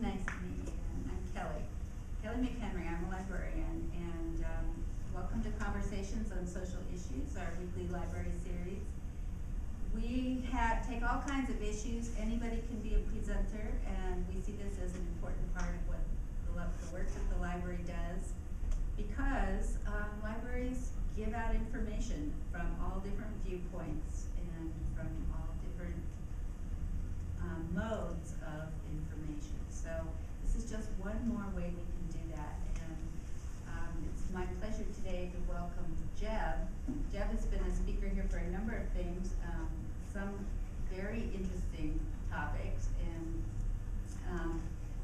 Nice to meet you. I'm Kelly McHenry. I'm a librarian, and welcome to Conversations on Social Issues, our weekly library series. We take all kinds of issues. Anybody can be a presenter, and we see this as an important part of what the work that the library does, because libraries give out information from all different viewpoints and from all different modes of information. So this is just one more way we can do that. And it's my pleasure today to welcome Jeb. Jeb has been a speaker here for a number of things, some very interesting topics. And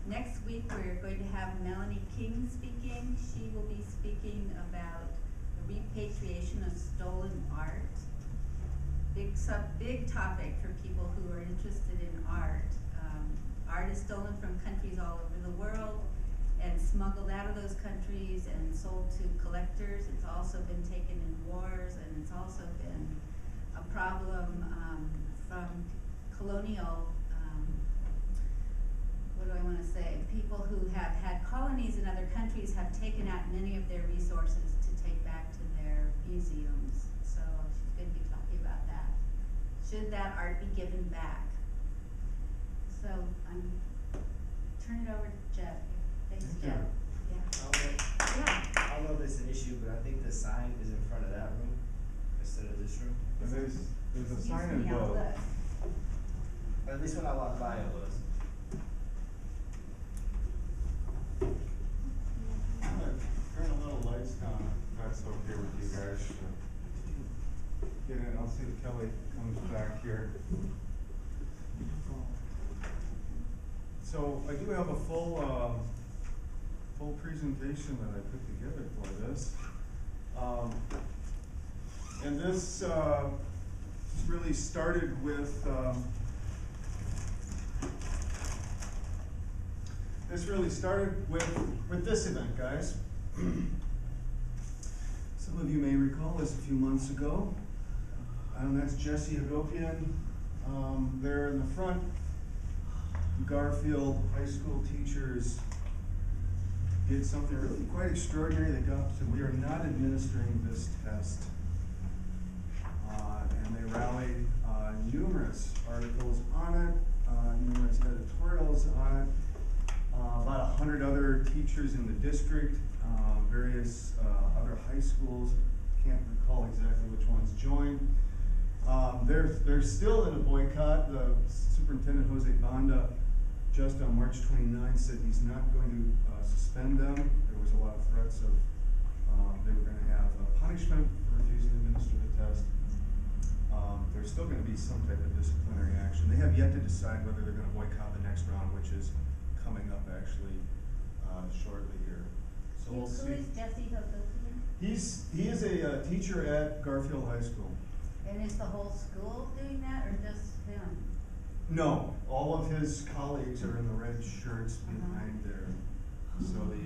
next week we're going to have Melanie King speaking. She will be speaking about the repatriation of stolen art. Big topic for people who are interested in art. Art is stolen from countries all over the world and smuggled out of those countries and sold to collectors. It's also been taken in wars, and it's also been a problem from colonial, what do I want to say? People who have had colonies in other countries have taken out many of their resources to take back to their museums. So she's going to be talking about that. Should that art be given back? So I'm turn it over to Jeb. Thanks, Jeb. Yeah. I don't know if it's an issue, but I think the sign is in front of that room instead of this room. There's a sign in both. At least when I walked by, it was. I'm gonna turn a little lights down, if that's okay with you guys. Get in, I'll see if Kelly comes back here. So I do have a full presentation that I put together for this. And this really started with this event, guys. Some of you may recall this a few months ago. That's Jesse Hagopian there in the front. Garfield High School teachers did something really quite extraordinary. They said, we are not administering this test. And they rallied numerous articles on it, numerous editorials on it, about 100 other teachers in the district, various other high schools, can't recall exactly which ones joined. They're still in a boycott. The superintendent, Jose Banda, just on March 29th said he's not going to suspend them. There was a lot of threats of they were going to have a punishment for refusing to administer the test. There's still going to be some type of disciplinary action. They have yet to decide whether they're going to boycott the next round, which is coming up actually shortly here. So we'll see. Who is Jesse Hagopian? He is a teacher at Garfield High School. And is the whole school doing that, or just him? No, all of his colleagues are in the red shirts behind there. So the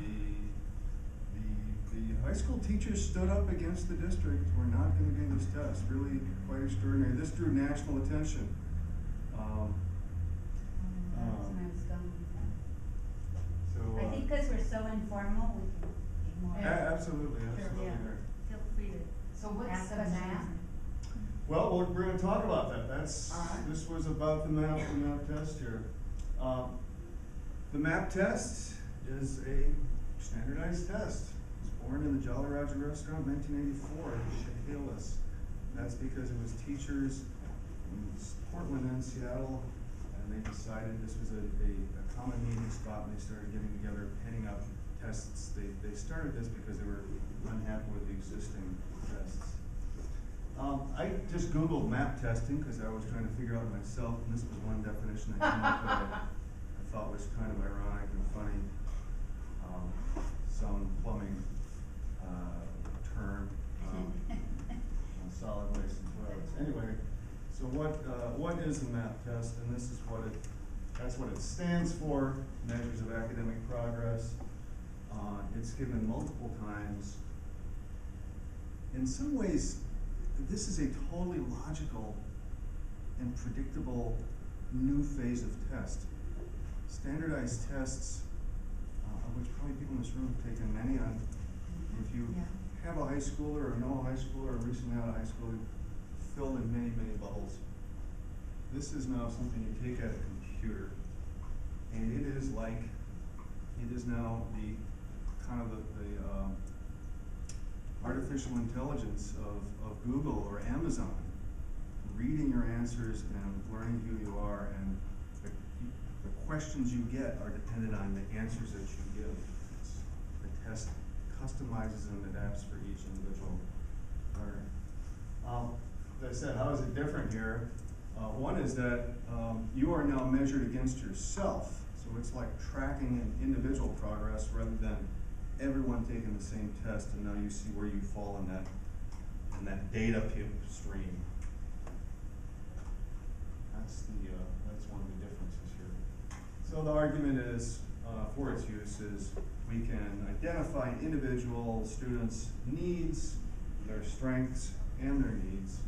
high school teachers stood up against the district. We're not going to do this test. Really quite extraordinary. This drew national attention. I think because we're so informal, we can be more. Absolutely. Yeah. Feel free to. So what's ask the questions. map? Well, we're going to talk about that. Alright. This was about the map test here. The map test is a standardized test. It was born in the Jolly Roger restaurant in 1984 in Chehalis. That's because it was teachers in Portland and Seattle, and they decided this was a common meeting spot, and they started getting together, penning up tests. They started this because they were unhappy with the existing tests. I just Googled map testing because I was trying to figure out myself, and this was one definition that came up that I thought was kind of ironic and funny. Some plumbing term on solid waste and toilets. Anyway, so what is the map test? And this is that's what it stands for, measures of academic progress. It's given multiple times. In some ways, this is a totally logical and predictable new phase of test. standardized tests, of which probably people in this room have taken many on. If you Yeah. have a high schooler or know a high schooler or recently out of high school, filled in many, many bubbles. This is now something you take at a computer, and it is now the kind of the artificial intelligence of Google or Amazon, reading your answers and learning who you are, and the questions you get are dependent on the answers that you give. The test customizes and adapts for each individual learner. As I said, how is it different here? One is that you are now measured against yourself, so it's like tracking an individual progress rather than everyone taking the same test, and now you see where you fall in that data stream. That's one of the differences here. So the argument is, for its use, is we can identify individual students' needs, their strengths, and their needs,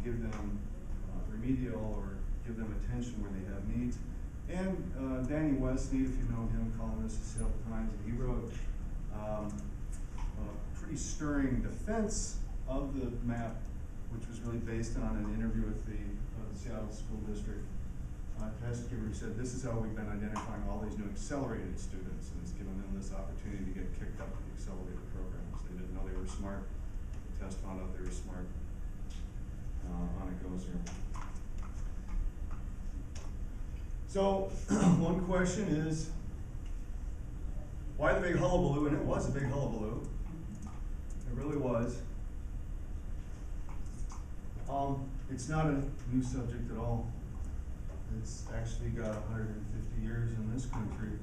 give them remedial or give them attention where they have needs. And Danny Westmead, if you know him, columnist of Seattle Times, and he wrote a pretty stirring defense of the map, which was really based on an interview with the Seattle School District test giver, who said, this is how we've been identifying all these new accelerated students, and it's given them this opportunity to get kicked up to the accelerated programs. They didn't know they were smart. The test found out they were smart. On it goes here. So, one question is, why the big hullabaloo? And it was a big hullabaloo. It really was. It's not a new subject at all. It's actually got 150 years in this country.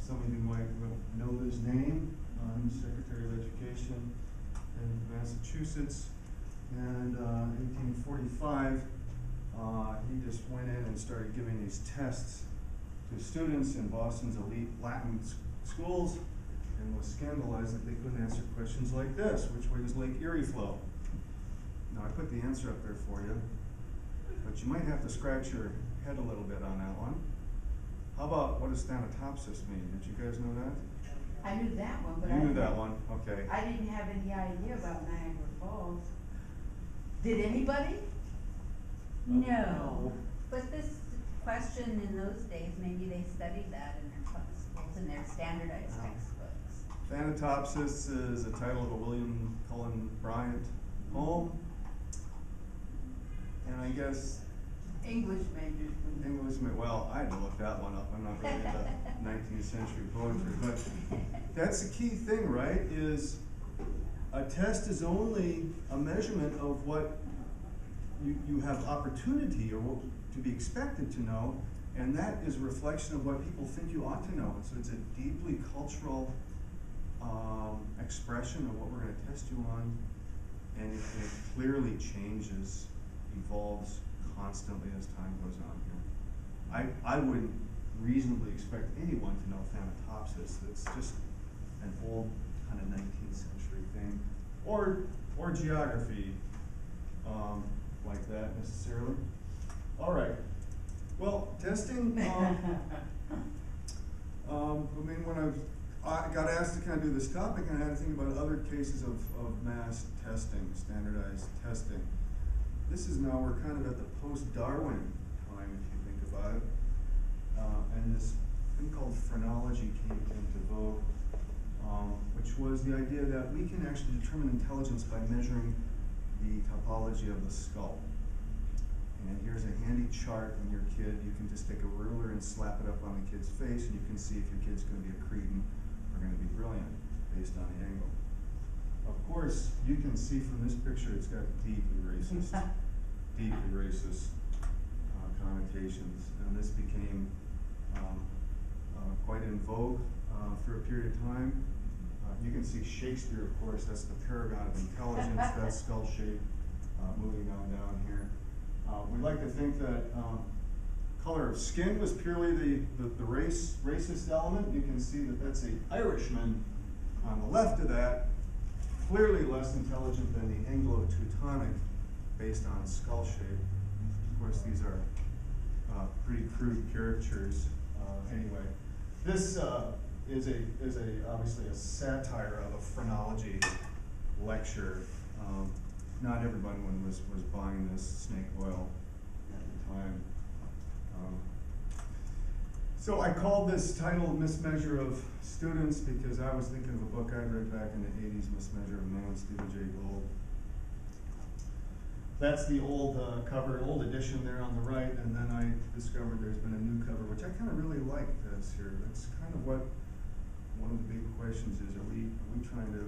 Some of you might know his name. He's Secretary of Education in Massachusetts. And 1845, he just went in and started giving these tests to students in Boston's elite Latin schools, and was scandalized that they couldn't answer questions like this: which way does Lake Erie flow? Now, I put the answer up there for you, but you might have to scratch your head a little bit on that one. How about, what does Thanatopsis mean? Did you guys know that? I knew that one, but You knew that one, okay. I didn't have any idea about Niagara Falls. Did anybody? No, but this question in those days, maybe they studied that in their schools, in their standardized textbooks. Thanatopsis is a title of a William Cullen Bryant poem. And I guess English majors. well, I had to look that one up. I'm not really into 19th century poetry, but that's the key thing, right? Is a test is only a measurement of what you have opportunity or what to be expected to know, and that is a reflection of what people think you ought to know. So it's a deeply cultural expression of what we're going to test you on, and it clearly changes, evolves constantly as time goes on here. I wouldn't reasonably expect anyone to know Thanatopsis. It's just an old kind of 19th century thing, or geography like that necessarily. All right. Well, testing. I mean, when I got asked to kind of do this topic, and I had to think about other cases of mass testing, standardized testing. This is now, we're kind of at the post-Darwin time, if you think about it. And this thing called phrenology came into vogue, which was the idea that we can actually determine intelligence by measuring the topology of the skull. And here's a handy chart in your kid. You can just take a ruler and slap it up on the kid's face, and you can see if your kid's going to be a cretin or going to be brilliant based on the angle. Of course, you can see from this picture it's got deeply racist connotations, and this became quite in vogue for a period of time. You can see Shakespeare, of course, that's the paragon of intelligence, that skull shape moving on down here. We like to think that color of skin was purely the racist element. You can see that that's an Irishman on the left of that, clearly less intelligent than the Anglo-Teutonic based on skull shape. Of course, these are pretty crude caricatures. Anyway, this is obviously a satire of a phrenology lecture. Not everyone was buying this snake oil at the time. So I called this title Mismeasure of Students because I was thinking of a book I'd read back in the 80s, Mismeasure of Man, Stephen Jay Gould. That's the old cover, old edition there on the right, and then I discovered there's been a new cover, which I kind of really like this here. That's kind of what one of the big questions is, are we trying to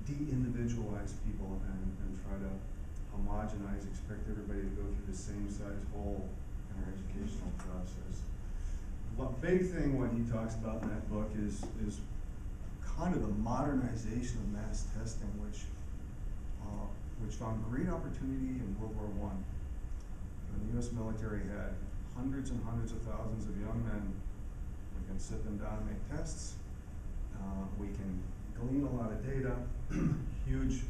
de-individualize people and try to homogenize, expect everybody to go through the same size hole in our educational process? The big thing what he talks about in that book is kind of the modernization of mass testing, which found great opportunity in World War I. When the U.S. military had hundreds and hundreds of thousands of young men, we can sit them down and make tests. We can glean a lot of data, huge,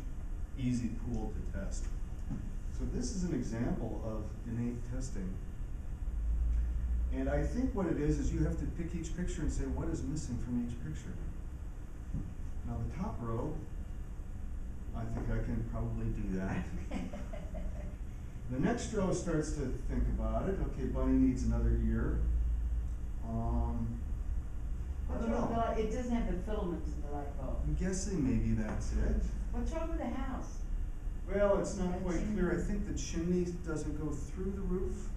easy pool to test. So this is an example of innate testing. And I think what it is you have to pick each picture and say, what is missing from each picture? Now the top row, I think I can probably do that. The next row starts to think about it. Okay, Bunny needs another ear. I don't know. It doesn't have the filaments in the light bulb. I'm guessing maybe that's it. What's wrong with the house? Well, it's not quite clear. I think the chimney doesn't go through the roof.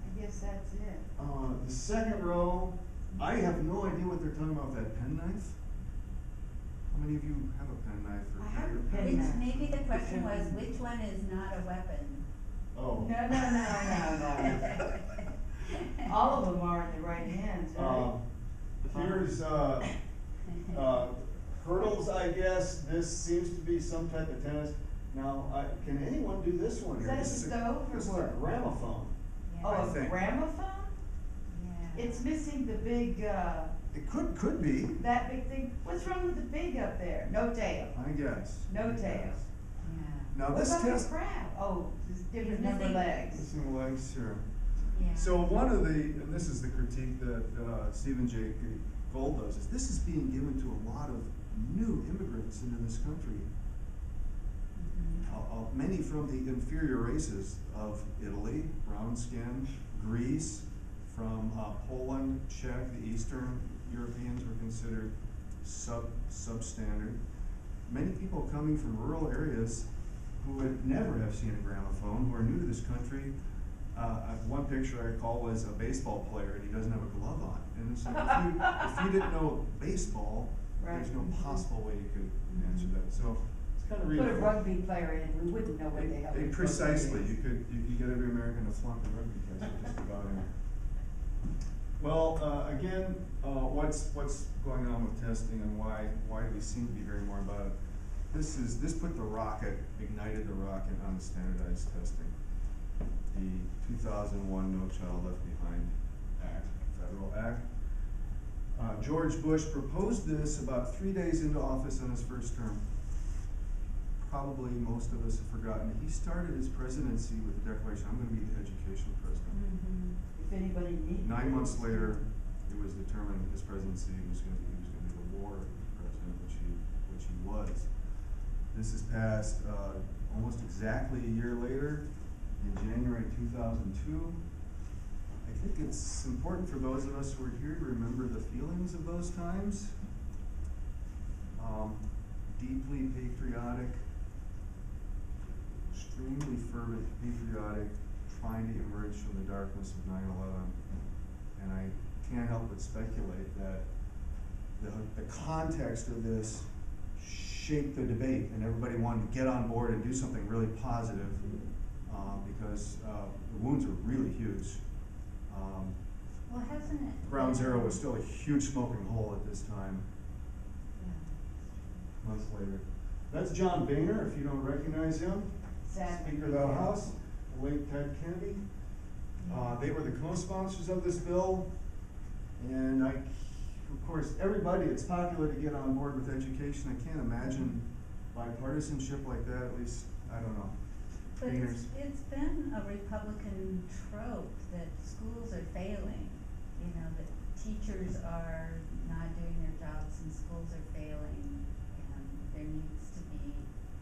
I guess that's it. The second row, I have no idea what they're talking about with that penknife. How many of you have a penknife? I have a Which, penknife. maybe the question was, which one is not a weapon? Oh. No. All of them are in the right hands, right? Here's hurdles, I guess. This seems to be some type of tennis. Now, can anyone do this one Is here? that a This stove or This is a what? gramophone. Oh, I a think. gramophone? Yeah. It's missing the big, It could be. that big thing. What's wrong with the big up there? No tail. I guess. No tail. Yeah. Now What this about test. the crab? Oh, it's different He's number missing- legs. Missing legs here. Yeah. So one of the, and this is the critique that Stephen Jay Gould does, is this is being given to a lot of new immigrants into this country. Many from the inferior races of Italy, brown skin, Greece, from Poland, Czech, the Eastern Europeans were considered substandard. Many people coming from rural areas who would never have seen a gramophone, who are new to this country. One picture I recall was a baseball player and he doesn't have a glove on. And it's like, if you didn't know baseball, there's no possible way you could answer that. So it's kind of Put a really rugby player in, we wouldn't know what the hell. precisely. You get every American to flunk a rugby test just about in. Well, again, what's going on with testing and why do we seem to be hearing more about it? This put the rocket, ignited the rocket on standardized testing. The 2001 No Child Left Behind Act, federal act. George Bush proposed this about 3 days into office on his first term. Probably most of us have forgotten. He started his presidency with the declaration, I'm going to be the education president. If anybody needs. 9 months later, it was determined that his presidency was going to be the war president, which he was. This is passed almost exactly a year later, in January 2002. I think it's important for those of us who are here to remember the feelings of those times. Deeply patriotic, extremely fervent patriotic, trying to emerge from the darkness of 9/11. And I can't help but speculate that the context of this shaped the debate, and everybody wanted to get on board and do something really positive because the wounds are really huge. Well, hasn't it? Ground Zero was still a huge smoking hole at this time. Months later. That's John Boehner, if you don't recognize him. Sadly. Speaker of the House, the late Ted Kennedy. They were the co-sponsors of this bill. And of course, everybody, it's popular to get on board with education. I can't imagine bipartisanship like that, at least, I don't know. But painters. it's been a Republican trope that schools are failing, you know, that teachers are not doing their jobs and schools are failing. And there needs to be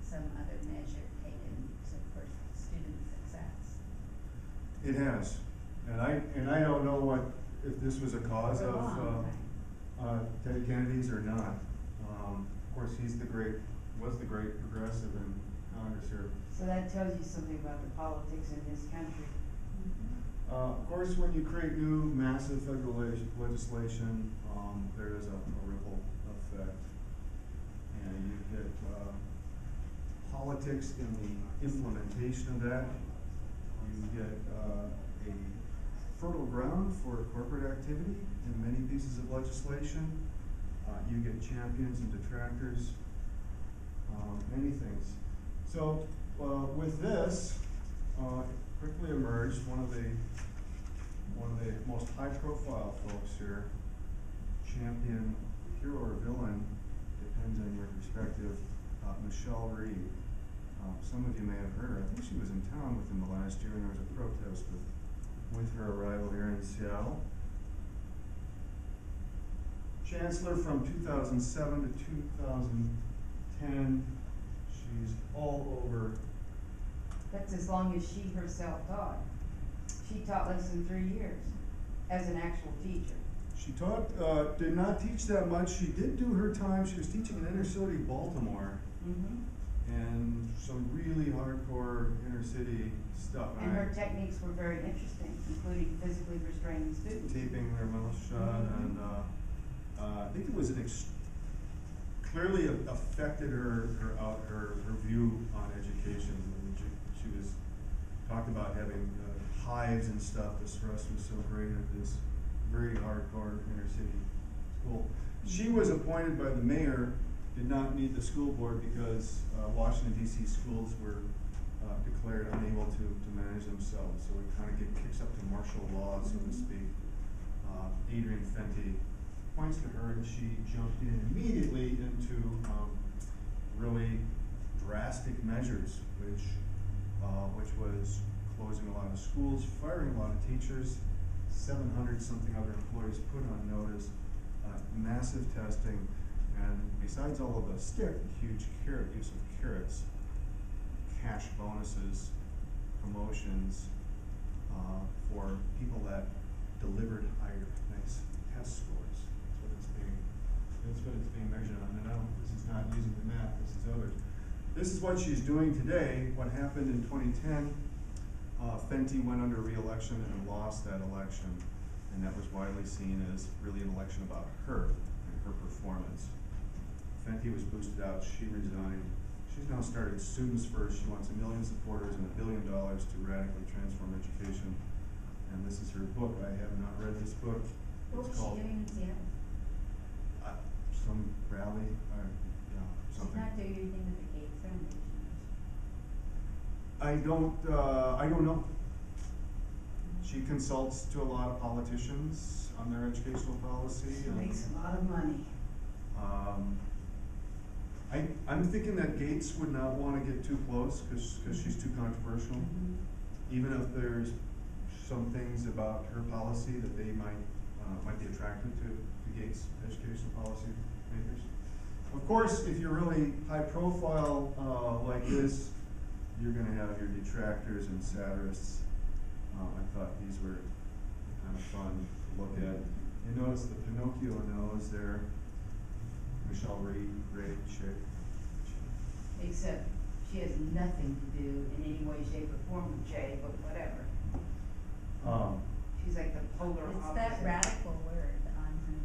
some other measure taken for student success. It has, and I don't know if this was a cause For of, long, right. Teddy Kennedy's or not. Of course, was the great progressive in Congress here. So that tells you something about the politics in this country. Of course, when you create new massive federal legislation, there is a ripple effect. And you get politics in the implementation of that. You get a fertile ground for corporate activity in many pieces of legislation. You get champions and detractors, many things. So with this, quickly emerged one of the most high-profile folks here, champion, hero or villain, depends on your perspective, Michelle Reed. Some of you may have heard her. I think she was in town within the last year, and there was a protest with her arrival here in Seattle. Chancellor from 2007 to 2010. She's all over. That's as long as she herself taught. She taught less than 3 years as an actual teacher. She taught, did not teach that much. She did do her time. She was teaching in inner city Baltimore. Mm-hmm. And some really hardcore inner city stuff. And her techniques were very interesting, including physically restraining students. Taping their mouth shut, Mhm. and I think it was clearly affected her view on education. I mean, she was talked about having hives and stuff. The stress was so great at this very hardcore inner city school. She was appointed by the mayor. Did not need the school board because Washington D.C. schools were declared unable to manage themselves. So it kind of kicks up to martial law, so to speak. Adrian Fenty points to her, and she jumped in immediately into really drastic measures, which was closing a lot of schools, firing a lot of teachers, 700 something other employees put on notice, massive testing. And besides all of the stick, huge use of carrots, cash bonuses, promotions for people that delivered higher nice test scores. That's what it's being measured on. And this is not using the math, this is others. This is what she's doing today. What happened in 2010, Fenty went under re-election and lost that election. And that was widely seen as really an election about her and her performance. Fenty was boosted out, she resigned. She's now started Students First. She wants 1 million supporters and $1 billion to radically transform education. And this is her book. I have not read this book. What was she doing in Seattle? Some rally, or, She's something. not doing anything with the Gates Foundation. I don't know. She consults to a lot of politicians on their educational policy. She makes a lot of money. I'm thinking that Gates would not want to get too close because she's too controversial. Even if there's some things about her policy that they might be attractive to Gates educational policy makers. Of course, if you're really high profile like this, you're going to have your detractors and satirists. I thought these were kind of fun to look at. You notice the Pinocchio nose there. Michelle Reed, great chick. Except she has nothing to do in any way, shape, or form with Jay, but whatever. She's like the polar It's opposite. that radical word on her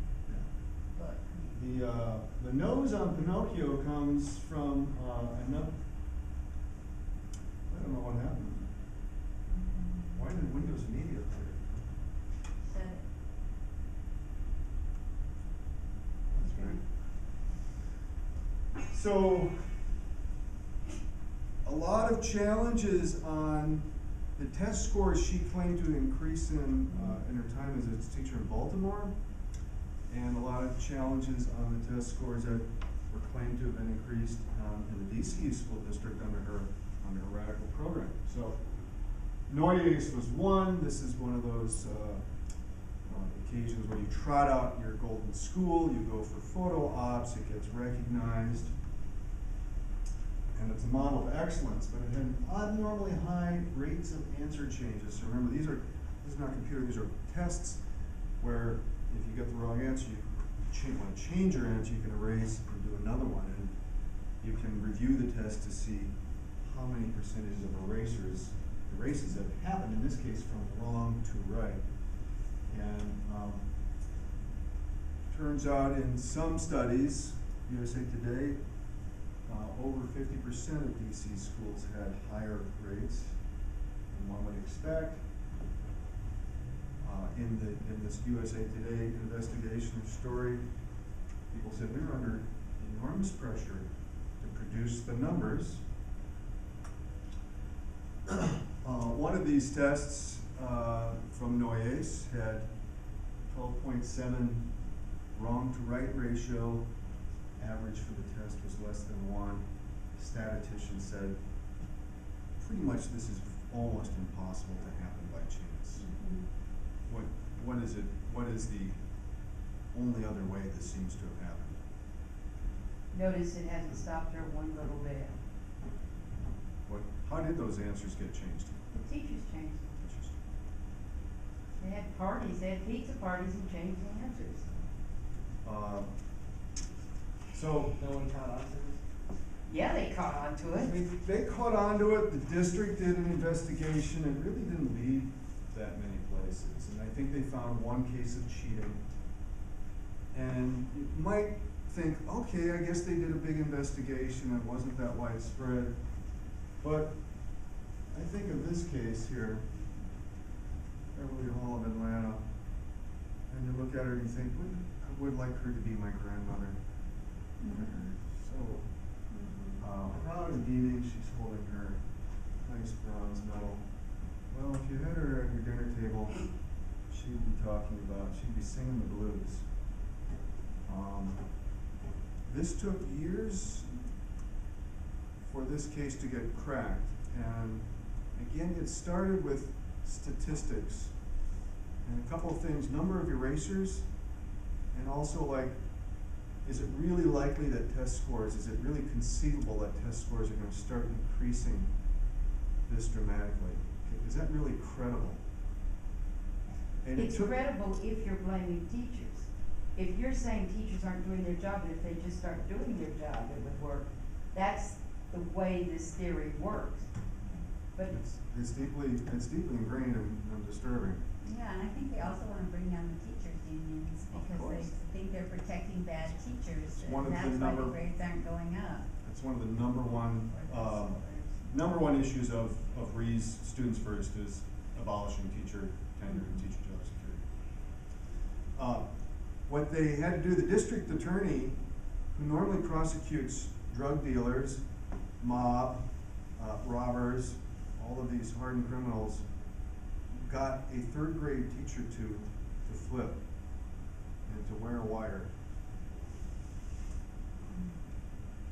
book. The nose on Pinocchio comes from another. I don't know what happened. Why did Windows Media clear? Shut it. That's right. So, a lot of challenges on the test scores she claimed to increase in her time as a teacher in Baltimore, and a lot of challenges on the test scores that were claimed to have been increased in the DC school district under her under a radical program. So Noyes was one. This is one of those occasions where you trot out your golden school, you go for photo ops, it gets recognized, and it's a model of excellence, but it had abnormally high rates of answer changes. So remember, this is not computer, these are tests where if you get the wrong answer, you want to change your answer, you can erase and do another one, and you can review the test to see how many percentages of erases have happened, in this case from wrong to right. And turns out in some studies, USA Today, over 50% of DC schools had higher rates than one would expect. In this USA Today investigation or story, people said we were under enormous pressure to produce the numbers. One of these tests from Noyes had 12.7 wrong to right ratio. Average for the test was less than 1. Statistician said pretty much this is almost impossible to happen by chance. What is it? What is the only other way this seems to have happened? Notice it hasn't stopped her one little bit. How did those answers get changed? The teachers changed. Interesting. They had parties, they had pizza parties and changed the answers. So No one caught on to this? Yeah, they caught on to it. they caught on to it. The district did an investigation. It really didn't lead that many places, and I think they found one case of cheating. And you might think, okay, I guess they did a big investigation. It wasn't that widespread. But I think of this case here, Beverly Hall of Atlanta, and you look at her and you think, I would like her to be my grandmother. So proud and beaming, she's holding her nice bronze medal. Well, if you had her at your dinner table, she'd be singing the blues. This took years for this case to get cracked, and again, it started with statistics and a couple of things: number of erasers, and also, like, is it really likely that test scores, is it really conceivable that test scores are going to start increasing this dramatically? Is that really credible? And It's credible if you're blaming teachers. If you're saying teachers aren't doing their job, and if they just start doing their job, it would work. That's the way this theory works. But it's deeply ingrained and disturbing. Yeah, and I think they also wanna bring down the teachers' unions Of because course. they think they're protecting bad teachers, one of and the that's why the number- grades aren't going up. It's one of the number one issues of Rees Students First is abolishing teacher tenure and teacher job security. What they had to do, the district attorney, who normally prosecutes drug dealers, mob, robbers, all of these hardened criminals, got a third grade teacher to flip and to wear a wire.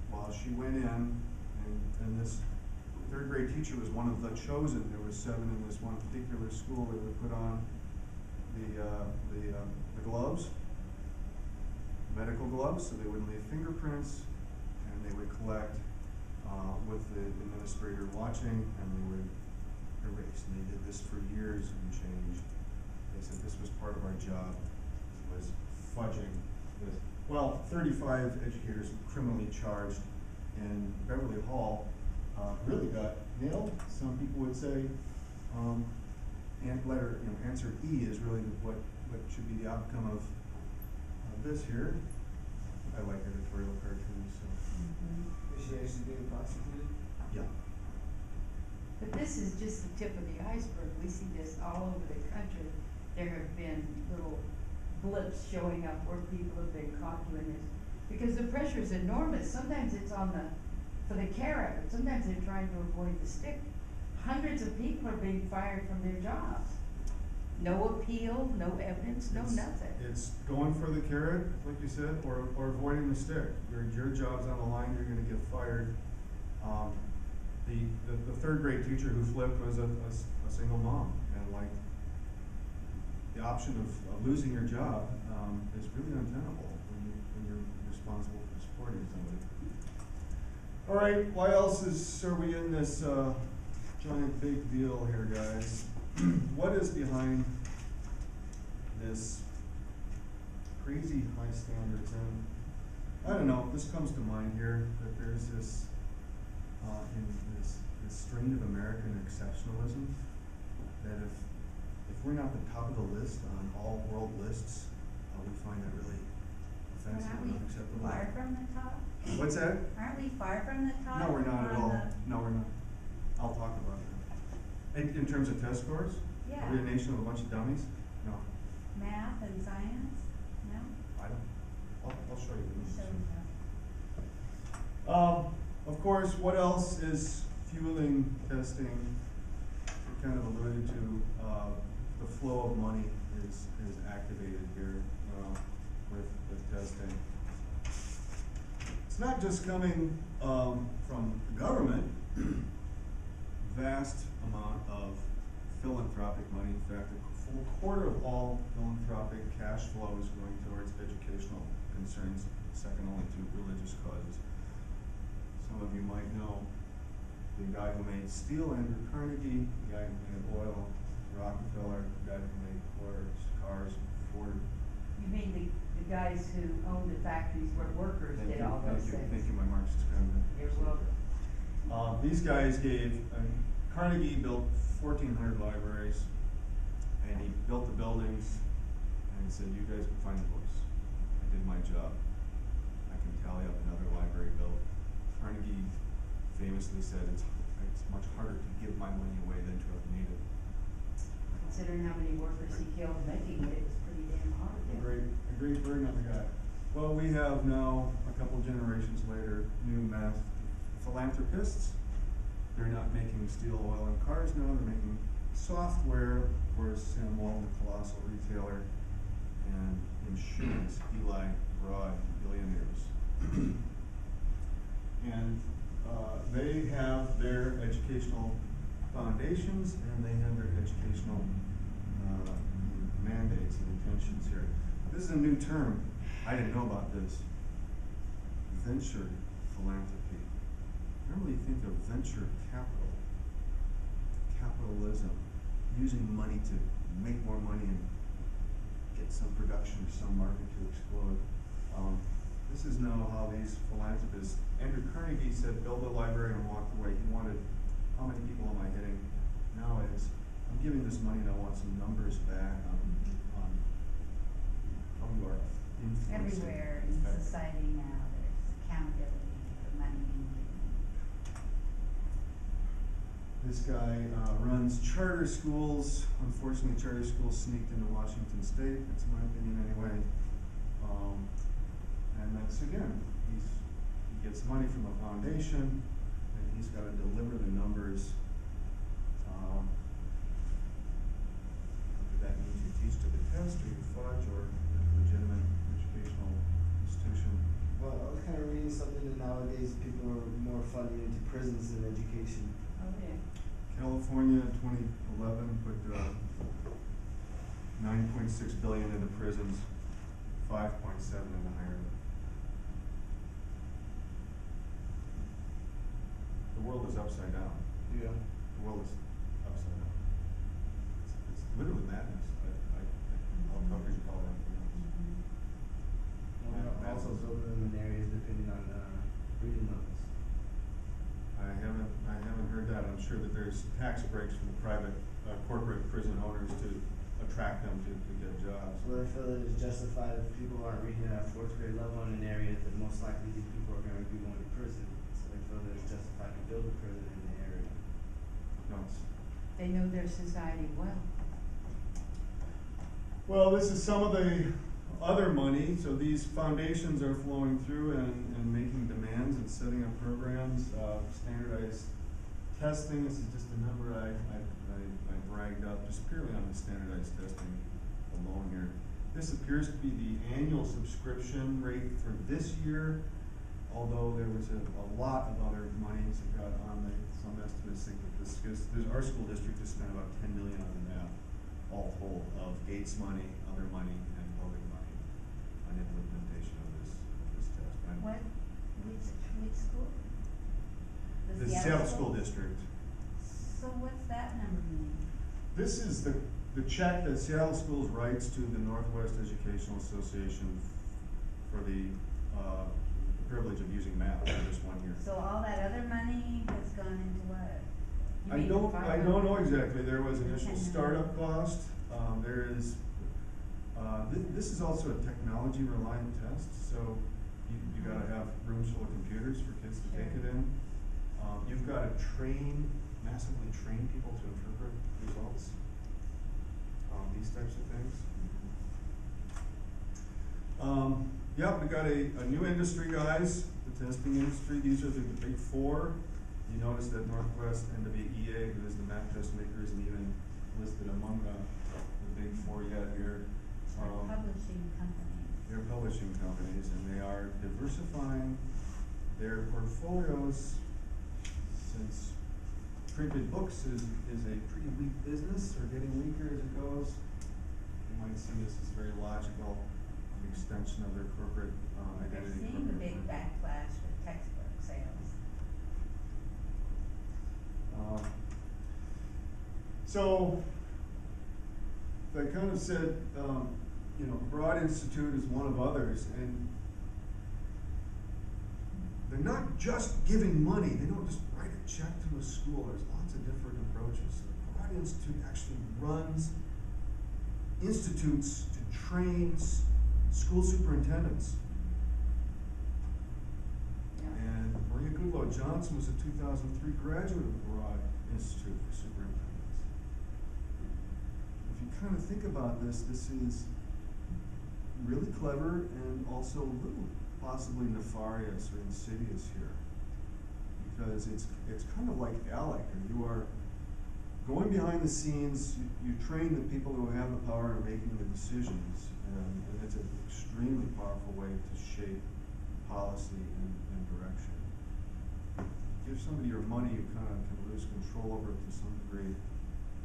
While she went in, and this third grade teacher was one of the chosen. There were 7 in this one particular school. They would put on the gloves, medical gloves, so they wouldn't leave fingerprints, and they would collect with the administrator watching, and they would erase. And they did this for years and change. They said this was part of our job, was fudging this. Well, 35 educators criminally charged, and Beverly Hall really got nailed. Some people would say, and answer E is really what should be the outcome of this here. I like editorial cartoons, so. Is she actually being prosecuted? Yeah. But this is just the tip of the iceberg. We see this all over the country. There have been little blips showing up where people have been caught doing this. Because the pressure is enormous. Sometimes it's for the carrot, but sometimes they're trying to avoid the stick. Hundreds of people are being fired from their jobs. No appeal, no evidence, no nothing. It's going for the carrot, like you said, or avoiding the stick. Your job's on the line, you're gonna get fired. The third grade teacher who flipped was a single mom, and like, the option of losing your job, is really untenable when you're responsible for supporting somebody. All right, why else are we in this, giant big deal here, guys? What is behind this crazy high standards? And I don't know, this comes to mind here, that there's this, this strain of American exceptionalism, that if we're not the top of the list on all world lists, we find that really offensive Aren't and we unacceptable. far from the top? What's that? Aren't we far from the top? No, we're not at on all. the- No, we're not. I'll talk about that. In terms of test scores? Yeah. Are we a nation of a bunch of dummies? No, Math and science? No? I don't. I'll show you. So, Of course, what else is fueling testing? We kind of alluded to, the flow of money is activated here, with testing. It's not just coming, from the government. Vast amount of philanthropic money. In fact, a full quarter of all philanthropic cash flow is going towards educational concerns, second only to religious causes. Some of you might know the guy who made steel, Andrew Carnegie, the guy who made oil, Rockefeller, the guy who made cars, Ford. You mean the guys who owned the factories where workers did all those things? Thank you, my Marxist friend. You're welcome. These guys Carnegie built 1,400 libraries, and he built the buildings, and he said, you guys can find the books. I did my job. I can tally up another library built. Carnegie famously said, it's much harder to give my money away than to have made it. Considering how many workers he killed making it, it was pretty damn hard. A great burden on the guy. Well, we have now, a couple generations later, new math philanthropists. They're not making steel, oil, and cars now, they're making software. Of course, Sam Walton, the colossal retailer, and insurance, Eli Broad, billionaires. And they have their educational foundations, and they have their educational mandates and intentions here. This is a new term. I didn't know about this. Venture philanthropy. Normally you think of venture capital, capitalism, using money to make more money and get some production or some market to explode. This is now how these philanthropists, Andrew Carnegie said, build a library and walked away. He wanted, how many people am I hitting? Now is, I'm giving this money and I want some numbers back on how you are influencing. everywhere in Okay. society now, there's accountability for money being given. This guy runs charter schools. Unfortunately, charter schools sneaked into Washington State. That's my opinion anyway. And that's again, he gets money from a foundation, and he's got to deliver the numbers. Whether that means you teach to the test, or you fudge, or you're a legitimate educational institution. Well, I was kind of reading something that nowadays people are more funding into prisons than education. Oh, yeah. California in 2011 put $9.6 billion into prisons, 5.7 into higher ed. The world is upside down. Yeah. The world is upside down. It's literally madness. How could you call it anything else? Well, also building them in areas depending on reading levels. I haven't heard that. I'm sure that there's tax breaks for the private, corporate prison owners to attract them to get jobs. So I feel that it's justified if people aren't reading at a fourth grade level in an area that most likely these people are going to be going to prison. So I feel that it's justified to build a prison in the area. No, it's, They know their society well. well, this is some of the other money. So these foundations are flowing through and making demands and setting up programs, standardized testing. This is just a number I bragged up just purely on the standardized testing alone here. This appears to be the annual subscription rate for this year, although there was a lot of other monies that got on the some estimates think that our school district has spent about 10 million on the map, all told, of Gates money, other money, and public money on implementation of this test. What, which school? The Seattle School District. So what's that number mean? This is the check that Seattle Schools writes to the Northwest Educational Association for the privilege of using math for this 1 year. So all that other money has gone into what? You I mean don't know 500? exactly. There was initial startup cost. There is, this is also a technology reliant test, so you gotta have rooms full of computers for kids to take it in. You've gotta massively train people to interpret results, these types of things. Yeah, we got a new industry, guys, the testing industry. These are the big four. You notice that Northwest, NWEA, who is the map test maker, isn't even listed among the big four yet here. They're publishing companies. They're publishing companies, and they are diversifying their portfolios, since printed books is a pretty weak business, or getting weaker as it goes. You might see this as very logical, an extension of their corporate They're identity. seeing the big backlash with textbook sales. So, I kind of said, Broad Institute is one of others, and they're not just giving money. They don't just write a check to a school. There's lots of different approaches. So the Broad Institute actually runs institutes to train school superintendents. Yeah. And Maria Goodloe Johnson was a 2003 graduate of the Broad Institute for Superintendents. If you kind of think about this is really clever and also a little possibly nefarious or insidious here. Because it's kind of like ALEC, and you are going behind the scenes, you train the people who have the power of making the decisions, and it's an extremely powerful way to shape policy and direction. Give somebody your money, you kind of can lose control over it to some degree,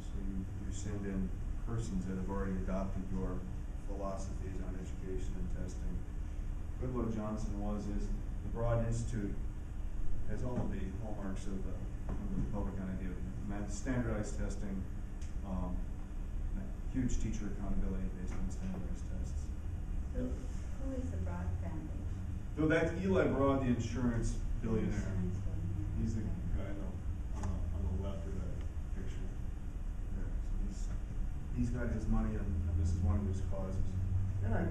so you send in persons that have already adopted your philosophies on education and testing. Goodloe Johnson is the Broad Institute has all of the hallmarks of the Republican idea of standardized testing, huge teacher accountability based on standardized tests. Who is the Broad Foundation? So that's Eli Broad, the insurance billionaire. Insurance billionaire. He's the Okay. guy on the left of that picture. Yeah, so he's got his money, and this is one of his causes. And I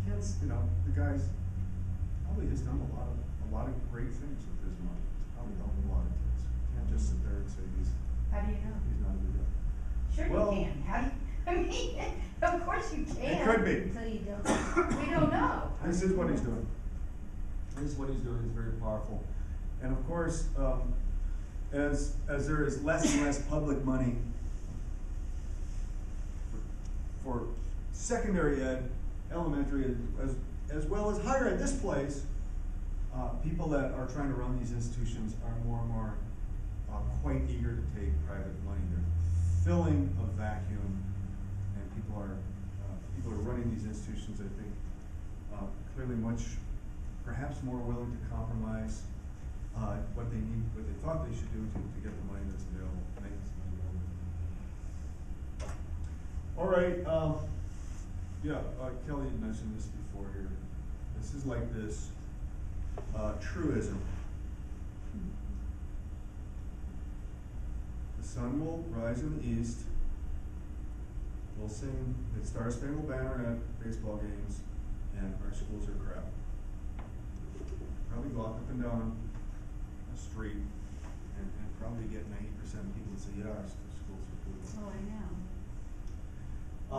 can't, the guy's probably has done a lot of great things with his money. He's probably helped a lot of kids. Can't just sit there and say How do you know? he's not a good guy. Sure Well- you can. How do you, I mean, of course you can. It could be. So you don't. We don't know. This is what he's doing. This is what he's doing. He's very powerful. And of course, as there is less and less public money for secondary ed, elementary ed, as well as higher ed, this place, people that are trying to run these institutions are more and more quite eager to take private money. They're filling a vacuum, and people are running these institutions, I think, clearly perhaps more willing to compromise what they thought they should do to get the money that's available, make this money available. All right, Kelly had mentioned this before here. This is like this truism. The sun will rise in the east. We'll sing the Star Spangled Banner at baseball games, and our schools are crap. Probably walk up and down a street and probably get 90% of people to say, yes, the schools are good. Oh, I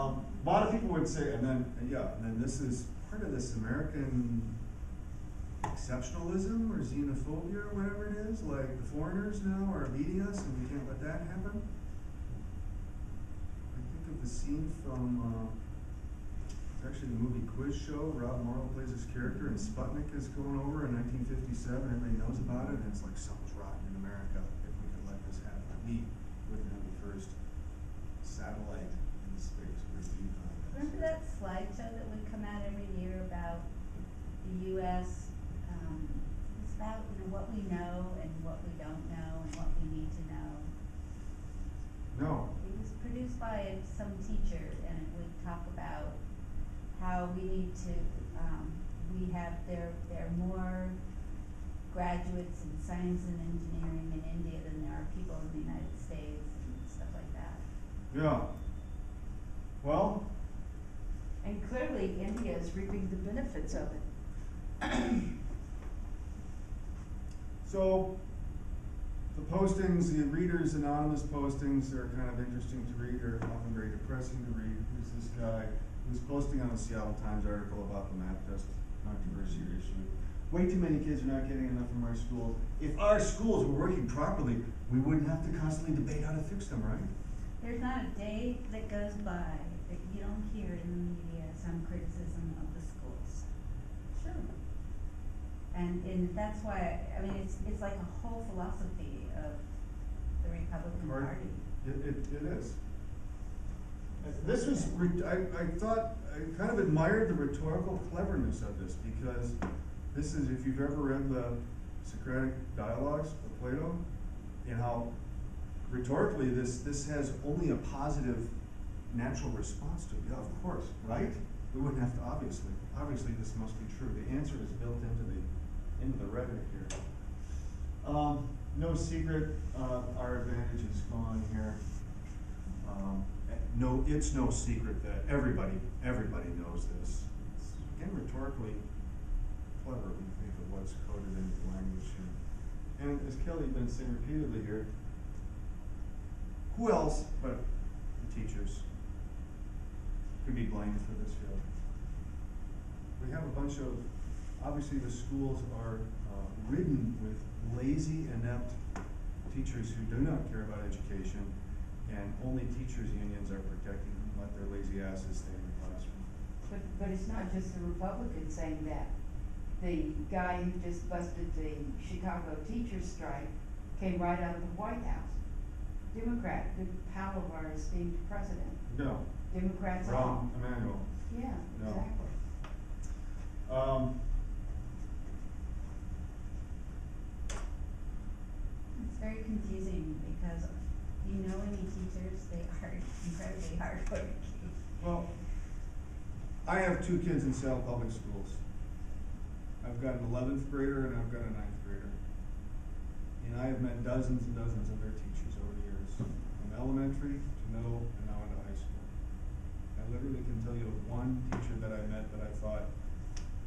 know. A lot of people would say, and then this is part of this American exceptionalism or xenophobia or whatever it is, like the foreigners now are beating us and we can't let that happen. I think of the scene from, it's actually the movie Quiz Show. Rob Morrow plays this character, and Sputnik is going over in 1957. Everybody knows about it, and it's like something's rotten in America if we satellite in space, where do you find that? Remember that slideshow that would come out every year about the US? It's about, what we know and what we don't know and what we need to know. No. It was produced by some teacher, and it would talk about how we need to, there are more graduates in science and engineering in India than there are people in the United States and stuff like that. Yeah. Well, And clearly India is reaping the benefits of it. so the postings, the Readers Anonymous postings are kind of interesting to read, or often very depressing to read. There's this guy who's posting on a Seattle Times article about the math test controversy issue. Way too many kids are not getting enough from our schools. If our schools were working properly, we wouldn't have to constantly debate how to fix them, right? There's not a day that goes by that you don't hear in the media some criticism of the schools. Sure. And that's why, I mean, it's like a whole philosophy of the Republican Right. Party. It is. This was, I thought, I kind of admired the rhetorical cleverness of this, because this is, if you've ever read the Socratic Dialogues of Plato, and how rhetorically this has only a positive natural response to it. Yeah, of course, right? We wouldn't have to, obviously this must be true. The answer is built into the rhetoric here. No secret, our advantage is gone here. No, it's no secret that everybody knows this. It's, again, rhetorically clever when you think of what's coded into the language here. And as Kelly's been saying repeatedly here, who else but the teachers could be blamed for this here? We have a bunch of, obviously the schools are ridden with lazy, inept teachers who do not care about education, and only teachers' unions are protecting them, let their lazy asses stay in the classroom. But it's not just the Republicans saying that. The guy who just busted the Chicago teachers strike came right out of the White House. Democrat, good pal of our esteemed president. No. Democrats all. Rahm Emanuel. Yeah, No. exactly. It's very confusing because you know any teachers, they are incredibly hardworking. Well, I have two kids in Seattle Public Schools. I've got an 11th grader and I've got a 9th grader. And I have met dozens and dozens of their teachers over the years, from elementary to middle and now into high school. I literally can tell you of one teacher that I met that I thought,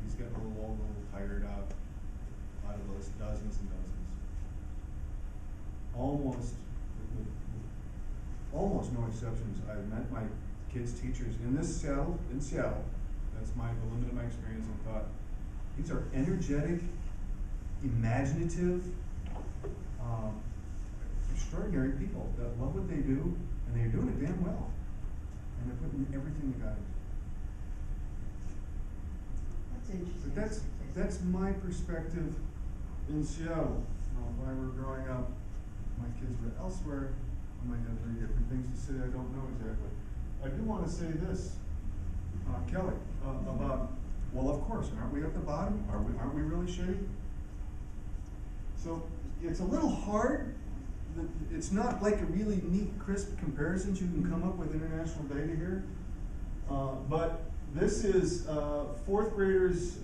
he's getting a little old, a little tired out of those dozens and dozens. Almost no exceptions, I've met my kids' teachers in Seattle, that's the limit of my experience, and thought, these are energetic, imaginative, extraordinary people that love what they do, and they're doing it damn well. And they're putting everything they got into it. That's interesting. But that's my perspective in Seattle. Now, if I were growing up, my kids were elsewhere, I might have very different things to say, I don't know exactly. I do want to say this, Kelly, about, well, of course, aren't we at the bottom? Aren't we really shitty? So it's a little hard. It's not like a really neat, crisp comparisons you can come up with international data here. But this is 4th graders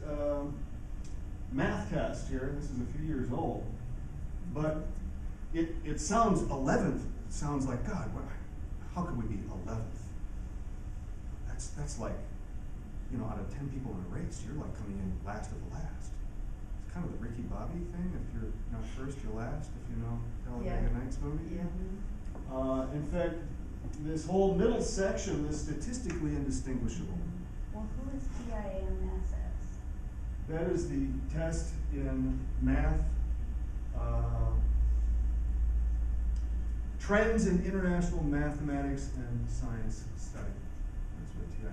math test here. This is a few years old. But it sounds 11th. It sounds like, God, how could we be 11th? That's like, out of 10 people in a race, you're like coming in last of the last. It's kind of the Ricky Bobby thing. If you're not first, you're last. If you know Talladega Nights movie. Yeah. In fact, this whole middle section is statistically indistinguishable. Well, who is TIMSS? That is the test in math, trends in international mathematics and science study. That's what TIM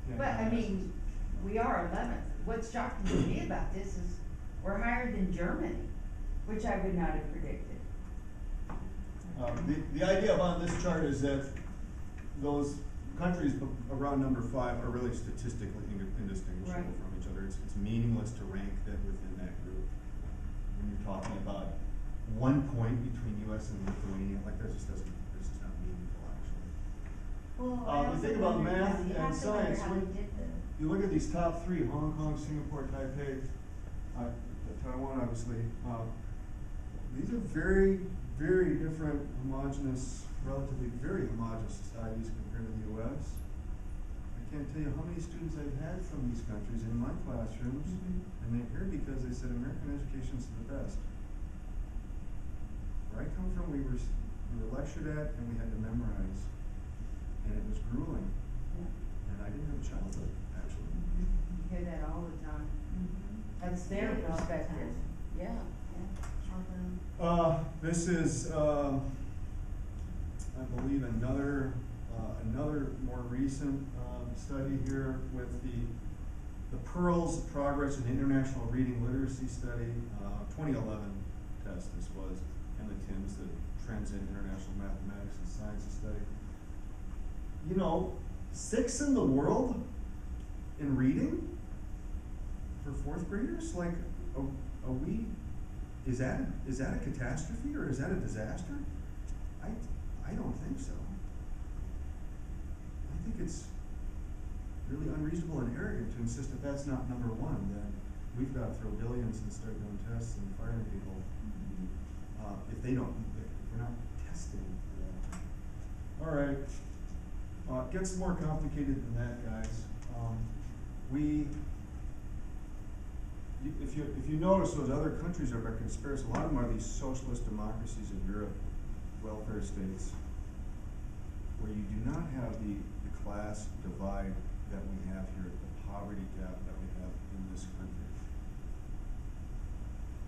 is. But, I mean, we are 11th. What's shocking to me about this is we're higher than Germany, which I would not have predicted. The idea on this chart is that those countries around number 5 are really statistically indistinguishable Right. from each other. It's meaningless to rank them within that group. When you're talking about 1 point between US and Lithuania, like that just doesn't, this is not meaningful actually. Well, You I also think about wonder, math you and have to wonder science, how they did the. You look at these top 3, Hong Kong, Singapore, Taipei, Taiwan obviously, these are very, very different homogeneous, relatively very homogeneous societies compared to the US. I can't tell you how many students I've had from these countries in my classrooms, and they're here because they said American education is the best. Where I come from, we were lectured at and we had to memorize, and it was grueling, and I didn't have a childhood, actually. You hear that all the time. That's their Yeah, all the perspective. time. Yeah. This is, I believe another more recent, study here with the Pearls Progress in International Reading Literacy Study, 2011 test this was, and the TIMS, the Trends in International Mathematics and Sciences Study. You know, 6th in the world in reading for 4th graders? Like, are we, is that a catastrophe or is that a disaster? I don't think so. I think it's really unreasonable and arrogant to insist that that's not number 1, that we've got to throw billions and start doing tests and firing people if they don't, if we're not testing for that. All right, it gets more complicated than that, guys. If you notice those other countries are by comparison, a lot of them are these socialist democracies of Europe, welfare states, where you do not have the class divide that we have here, the poverty gap that we have in this country.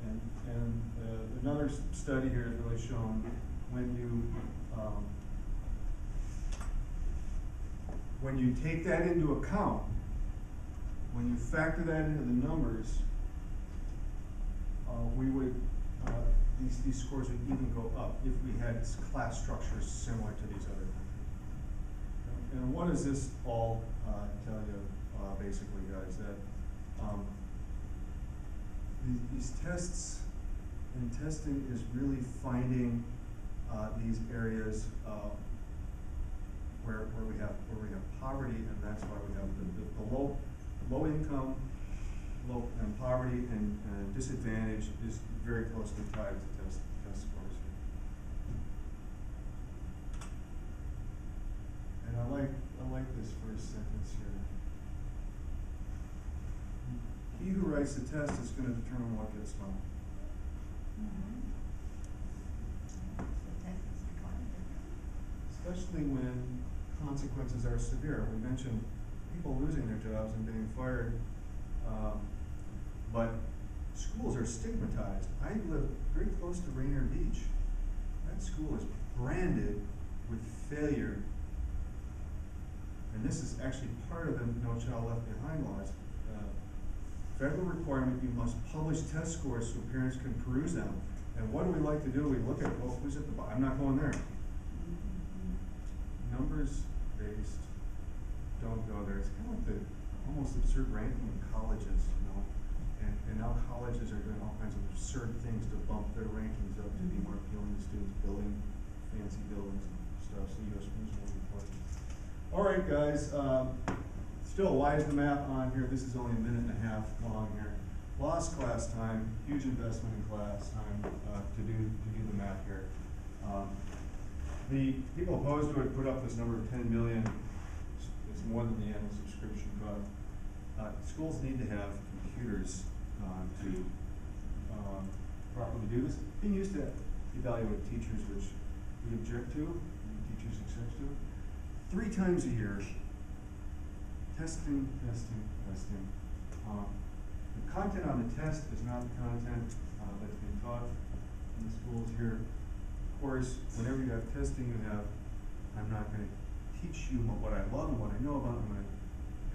And another study here has really shown when you take that into account, when you factor that into the numbers, these scores would even go up if we had class structures similar to these other countries. And what does this all tell you, basically, guys? That these tests and testing is really finding these areas where we have poverty, and that's why we have the low income, and poverty and disadvantage is very closely tied to test scores here. And I like this first sentence here. He who writes the test is going to determine what gets done. Especially when consequences are severe. We mentioned people losing their jobs and being fired, but schools are stigmatized. I live very close to Rainier Beach. That school is branded with failure. And this is actually part of the No Child Left Behind laws. Federal requirement, you must publish test scores so parents can peruse them. And what do we like to do? We look at, well, who's at the bottom? I'm not going there. Numbers based, don't go there. It's kind of like the almost absurd ranking of colleges, you know. And now colleges are doing all kinds of absurd things to bump their rankings up to be more appealing to students, building fancy buildings and stuff. So U.S. News will report. All right, guys. Still, why is the map on here? This is only a minute and a half long here. Lost class time, huge investment in class time to do the math here. The people opposed to it put up this number of 10 million. It's more than the annual subscription cost. Schools need to have computers to properly do this. Being used to evaluate teachers, which we object to, teachers accept to. 3 times a year. Testing. The content on the test is not the content that's being taught in the schools here. Of course, whenever you have testing, you have, I'm not going to teach you what I love and what I know about, I'm going to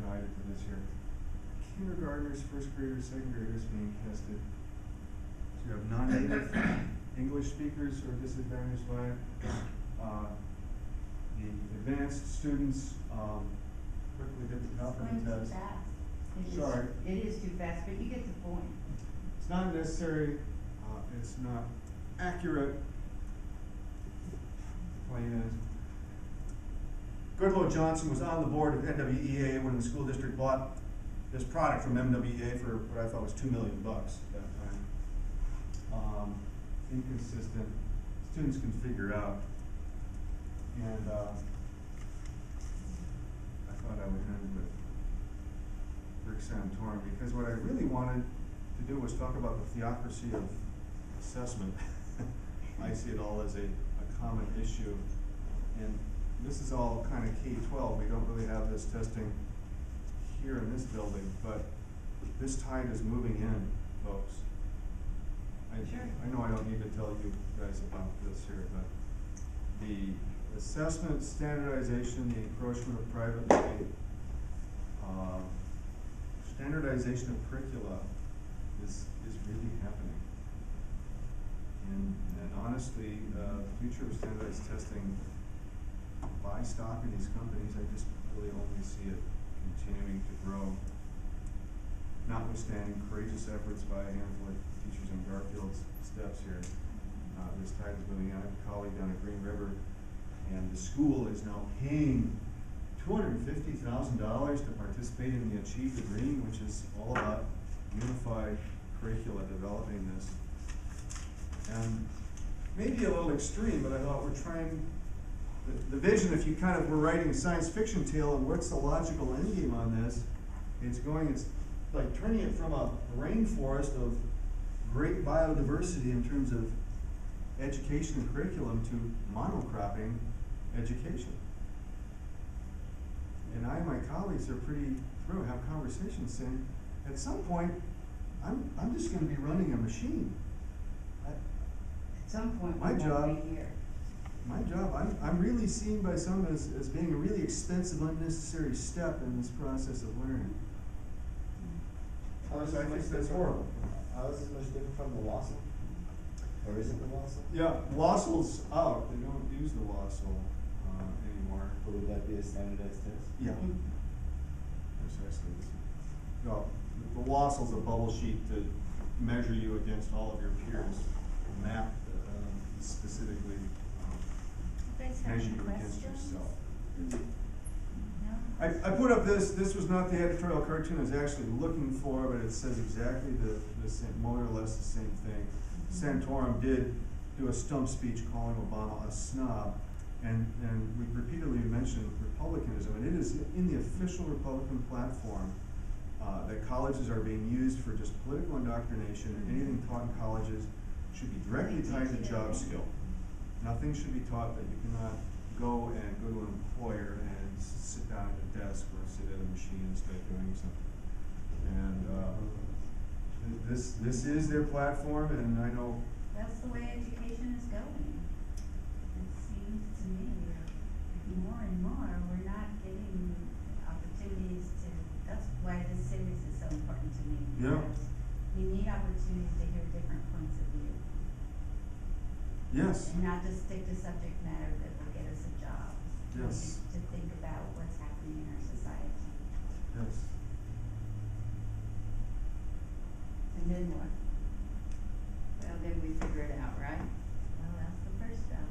guide it to this here. Kindergartners, first graders, second graders being tested. So you have non-native English speakers are disadvantaged by it. The advanced students, quickly get the It's copy going too test. fast. It is- Sorry. It is too fast, but you get the point. It's not necessary, it's not accurate. Plain as. Goodloe Johnson was on the board of NWEA when the school district bought this product from MWEA for what I thought was $2 million at that time. Inconsistent, students can figure out. And, I thought I would end with Rick Santorum, because what I really wanted to do was talk about the theocracy of assessment. I see it all as a common issue, and this is all kind of K-12. We don't really have this testing here in this building, but this tide is moving in, folks. Sure. I know I don't need to tell you guys about this here, but the assessment standardization, the encroachment of private money, standardization of curricula is really happening. And honestly, the future of standardized testing, buy stock in these companies, I just really only see it continuing to grow. Notwithstanding courageous efforts by a handful of teachers in Garfield's steps here, this tide is moving. I have a colleague down at Green River, and the school is now paying $250,000 to participate in the Achieve the Green, which is all about unified curricula, developing this. And maybe a little extreme, but I thought we're trying, the vision, if you kind of were writing a science fiction tale and what's the logical endgame on this, it's like turning it from a rainforest of great biodiversity in terms of education and curriculum to monocropping education. And I and my colleagues are pretty thrilled, have conversations saying, at some point, I'm just gonna be running a machine. At some point, My we job- won't be here. My job, I'm really seen by some as being a really expensive, unnecessary step in this process of learning. How is I this much think that's different? horrible. How is this much different from the Wassel? Or is it the Wassel? Yeah, Wassel's out, they don't use the Wassel, anymore. Or would that be a standardized test? Yeah. Precisely. No, the Wassel's a bubble sheet to measure you against all of your peers, map, specifically, You guys have measure any you against questions? yourself. No? I put up this was not the editorial cartoon I was actually looking for, but it says exactly the same, more or less the same thing. Santorum did do a stump speech calling Obama a snob, and we repeatedly mentioned republicanism, and it is in the official Republican platform that colleges are being used for just political indoctrination, and anything taught in colleges should be directly tied to job skill. Nothing should be taught that you cannot go to an employer and sit down at a desk or sit at a machine and start doing something. And this is their platform, and I know. That's the way education is going. It seems to me more and more, we're not getting opportunities to, that's why this series is so important to me. Yeah. Because we need opportunities to hear different points of view. Yes. And not just stick to subject matter that will get us a job. Yes. To think about what's happening in our society. Yes. And then what? Well, then we figure it out, right? Well, that's the first step.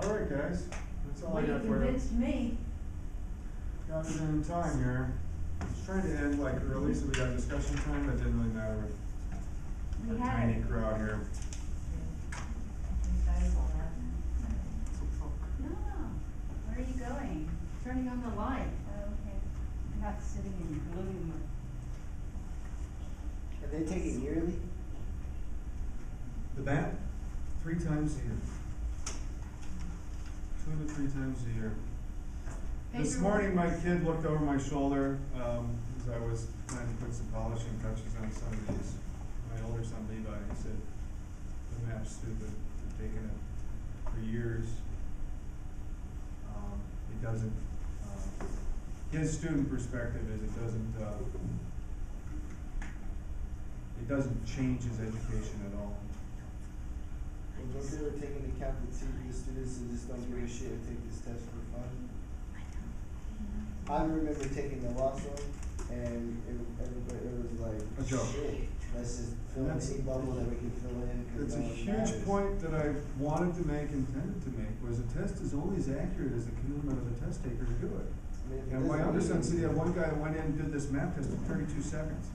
All right, guys. That's all Well, I you got for you. convinced me. Got it in time here. I was trying to end like early so we got discussion time, but it didn't really matter with We a had tiny it. crowd here. You guys all have them. No, where are you going? Turning on the light. Oh, okay. I'm not sitting in gloom. And they take it yearly? The bat, 3 times a year. 2 to 3 times a year. This Pedro- morning, my kid looked over my shoulder, as I was trying to put some polishing touches on some of these. My older son Levi, he said, the map's stupid, I've taken it for years. It doesn't, his student perspective is it doesn't change his education at all. Well, don't they ever take into account the students that just don't give a shit and take this test for fun? I remember taking the WASO and everybody, it was like, A joke. shit, let's just fill in That's- any bubble that we can fill in. 'Cause It's a no one huge matters. point that I wanted to make, intended to make, was a test is only as accurate as the commitment of the test taker to do it. I mean, if it And my doesn't other son mean- said, he had one guy that went in and did this math test in 32 seconds.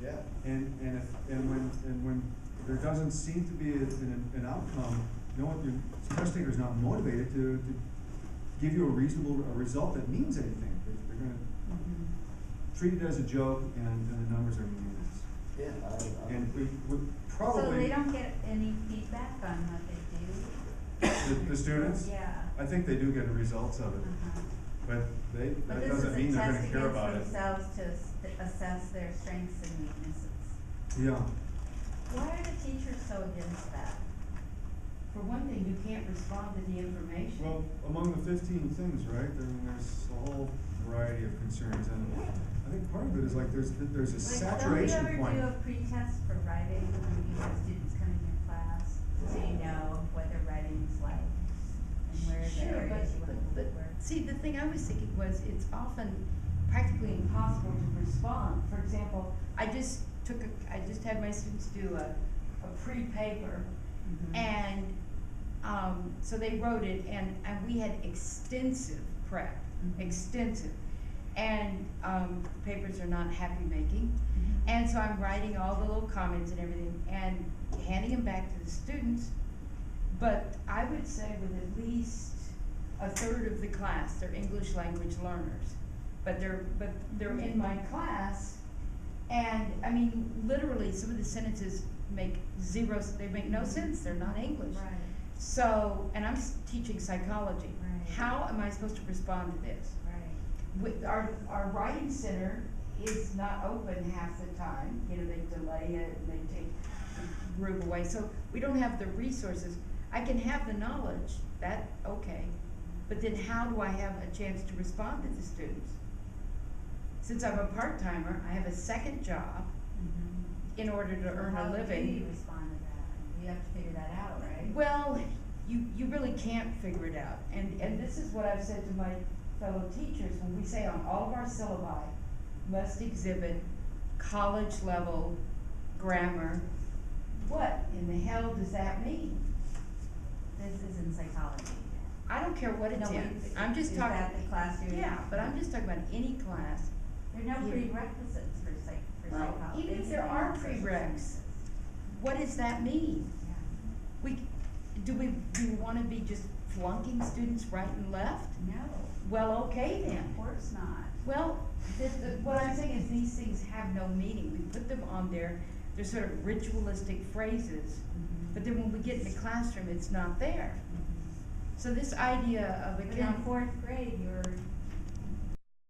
Yeah. And when there doesn't seem to be an outcome, no one, your test taker's not motivated to give you a reasonable, a result that means anything. They're gonna treat it as a joke, and the numbers are meaningless. Yeah, And we would probably. So they don't get any feedback on what they do? The students? Yeah. I think they do get the results of it, Uh-huh. but that But doesn't mean they're gonna care about this it. is a test against themselves to assess their strengths and weaknesses. Yeah, Why are the teachers so against that? For one thing, you can't respond to the information. well, among the 15 things, right, I mean, there's a whole variety of concerns, and I think part of it is like, there's a saturation Like, point. don't you ever do a pretest for writing when you have students come in your class, so you know what their writing is like? And where the Sure, areas you want to but work? see, the thing I was thinking was, it's often practically impossible to respond. For example, I just had my students do a pre-paper, Mhm. and, so they wrote it, and we had extensive prep, Mhm. extensive. And, papers are not happy making. Mhm. And so I'm writing all the little comments and everything and handing them back to the students. But I would say with at least a third of the class, they're English language learners. But they're in my class, and I mean, literally, some of the sentences make they make no sense, they're not English. Right. So, and I'm teaching psychology. Right. How am I supposed to respond to this? Right. With our writing center is not open half the time, you know, they delay it and they take the room away, so we don't have the resources. I can have the knowledge, okay, but then how do I have a chance to respond to the students? Since I'm a part-timer, I have a second job Mhm. in order to earn a living. How do you respond to that? You have to figure that out, right? Well, you really can't figure it out, and this is what I've said to my fellow teachers, when we say on all of our syllabi must exhibit college level grammar, what in the hell does that mean? This is in psychology. I don't care what it's No, in, but I'm just is talking. that the class you're in? Yeah, but I'm just talking about any class. There are no Yeah. prerequisites for Well, psychology. even if there are prereqs, what does that mean? Yeah. Do we wanna be just flunking students right and left? No, Well, okay of then. course not. Well, what I'm saying is these things have no meaning. We put them on there, they're sort of ritualistic phrases, but then when we get in the classroom, it's not there. So this idea of But in account. fourth grade, you're